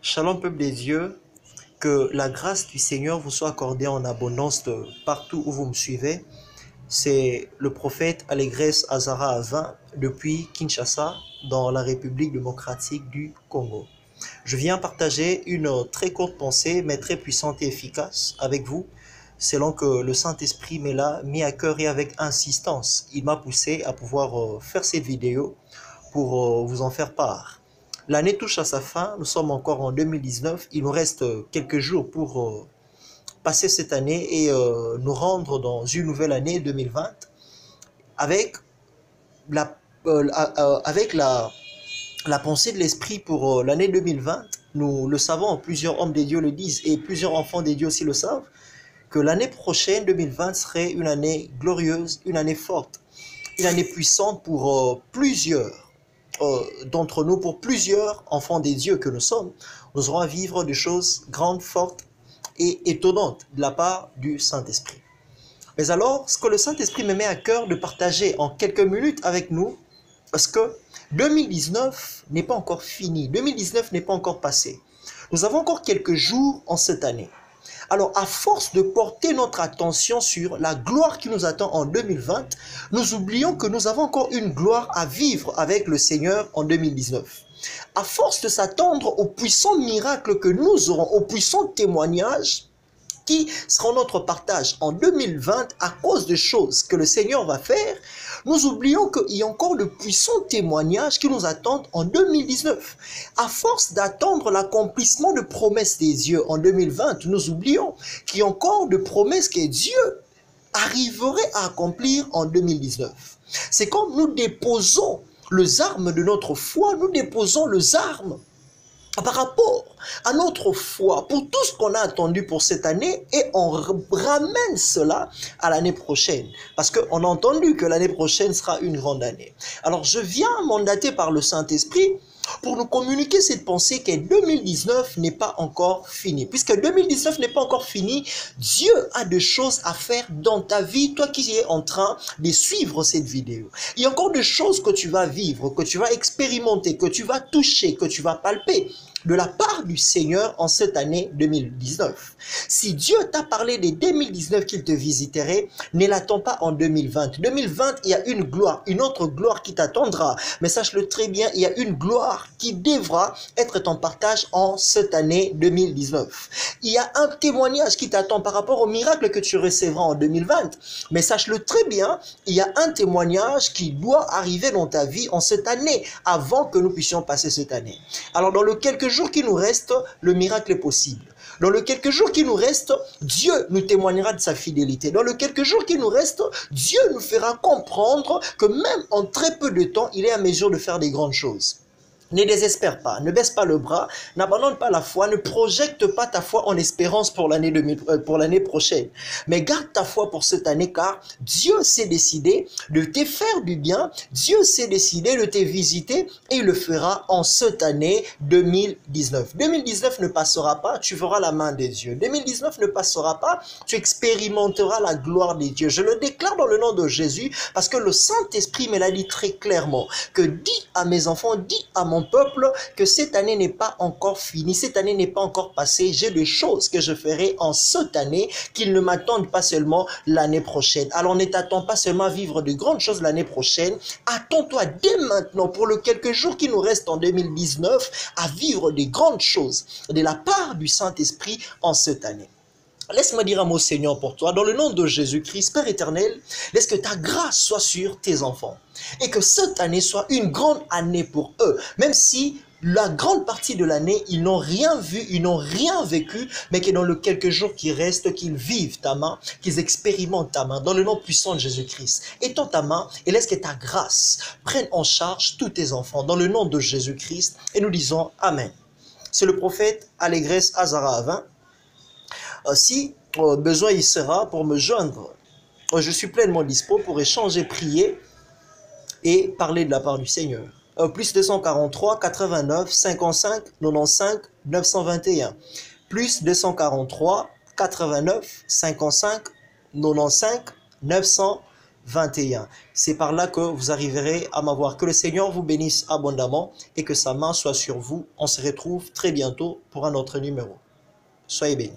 Shalom peuple des dieux, que la grâce du Seigneur vous soit accordée en abondance de partout où vous me suivez. C'est le prophète Allégresse Azara Avin depuis Kinshasa dans la République démocratique du Congo. Je viens partager une très courte pensée mais très puissante et efficace avec vous selon que le Saint-Esprit m'est là, mis à cœur et avec insistance. Il m'a poussé à pouvoir faire cette vidéo pour vous en faire part. L'année touche à sa fin, nous sommes encore en 2019, il nous reste quelques jours pour passer cette année et nous rendre dans une nouvelle année 2020 avec la, la pensée de l'esprit pour l'année 2020. Nous le savons, plusieurs hommes des dieux le disent et plusieurs enfants des dieux aussi le savent, que l'année prochaine, 2020, serait une année glorieuse, une année forte, une année puissante pour plusieurs d'entre nous, pour plusieurs enfants des dieux que nous sommes. Nous aurons à vivre des choses grandes, fortes et étonnantes de la part du Saint-Esprit. Mais alors, ce que le Saint-Esprit me met à cœur de partager en quelques minutes avec nous, parce que 2019 n'est pas encore fini, 2019 n'est pas encore passé. Nous avons encore quelques jours en cette année. Alors, à force de porter notre attention sur la gloire qui nous attend en 2020, nous oublions que nous avons encore une gloire à vivre avec le Seigneur en 2019. À force de s'attendre aux puissants miracles que nous aurons, aux puissants témoignages qui seront notre partage en 2020 à cause des choses que le Seigneur va faire, nous oublions qu'il y a encore de puissants témoignages qui nous attendent en 2019. À force d'attendre l'accomplissement de promesses des dieux en 2020, nous oublions qu'il y a encore de promesses que Dieu arriverait à accomplir en 2019. C'est comme nous déposons les armes de notre foi, nous déposons les armes par rapport à notre foi, pour tout ce qu'on a attendu pour cette année, et on ramène cela à l'année prochaine. Parce qu'on a entendu que l'année prochaine sera une grande année. Alors je viens mandaté par le Saint-Esprit pour nous communiquer cette pensée que 2019 n'est pas encore fini. Puisque 2019 n'est pas encore fini, Dieu a des choses à faire dans ta vie, toi qui es en train de suivre cette vidéo. Il y a encore des choses que tu vas vivre, que tu vas expérimenter, que tu vas toucher, que tu vas palper de la part du Seigneur en cette année 2019. Si Dieu t'a parlé de 2019 qu'il te visiterait, ne l'attends pas en 2020. 2020, il y a une gloire, une autre gloire qui t'attendra. Mais sache-le très bien, il y a une gloire qui devra être ton partage en cette année 2019. Il y a un témoignage qui t'attend par rapport au miracle que tu recevras en 2020. Mais sache-le très bien, il y a un témoignage qui doit arriver dans ta vie en cette année, avant que nous puissions passer cette année. Alors dans le quelques jours qui nous restent, le miracle est possible. Dans les quelques jours qui nous restent, Dieu nous témoignera de sa fidélité. Dans les quelques jours qui nous restent, Dieu nous fera comprendre que même en très peu de temps, il est à mesure de faire des grandes choses. Ne désespère pas, ne baisse pas le bras, n'abandonne pas la foi, ne projette pas ta foi en espérance pour l'année prochaine. Mais garde ta foi pour cette année car Dieu s'est décidé de te faire du bien, Dieu s'est décidé de te visiter et il le fera en cette année 2019. 2019 ne passera pas, tu verras la main des dieux. 2019 ne passera pas, tu expérimenteras la gloire des dieux. Je le déclare dans le nom de Jésus parce que le Saint-Esprit me l'a dit très clairement que dis à mes enfants, dis à mon peuple que cette année n'est pas encore finie, cette année n'est pas encore passée, j'ai des choses que je ferai en cette année qu'ils ne m'attendent pas seulement l'année prochaine. Alors ne t'attends pas seulement à vivre de grandes choses l'année prochaine, attends-toi dès maintenant pour les quelques jours qui nous restent en 2019 à vivre des grandes choses de la part du Saint-Esprit en cette année. Laisse-moi dire un mot, Seigneur, pour toi. Dans le nom de Jésus-Christ, Père éternel, laisse que ta grâce soit sur tes enfants. Et que cette année soit une grande année pour eux. Même si la grande partie de l'année, ils n'ont rien vu, ils n'ont rien vécu, mais que dans les quelques jours qui restent, qu'ils vivent ta main, qu'ils expérimentent ta main. Dans le nom puissant de Jésus-Christ, étends ta main et laisse que ta grâce prenne en charge tous tes enfants. Dans le nom de Jésus-Christ, et nous disons Amen. C'est le prophète Allégresse Azara Avin. Si besoin il sera pour me joindre, je suis pleinement dispo pour échanger, prier et parler de la part du Seigneur. Plus 243 89 55 95 921. Plus 243 89 55 95 921. 2021. C'est par là que vous arriverez à m'avoir. Que le Seigneur vous bénisse abondamment et que sa main soit sur vous. On se retrouve très bientôt pour un autre numéro. Soyez bénis.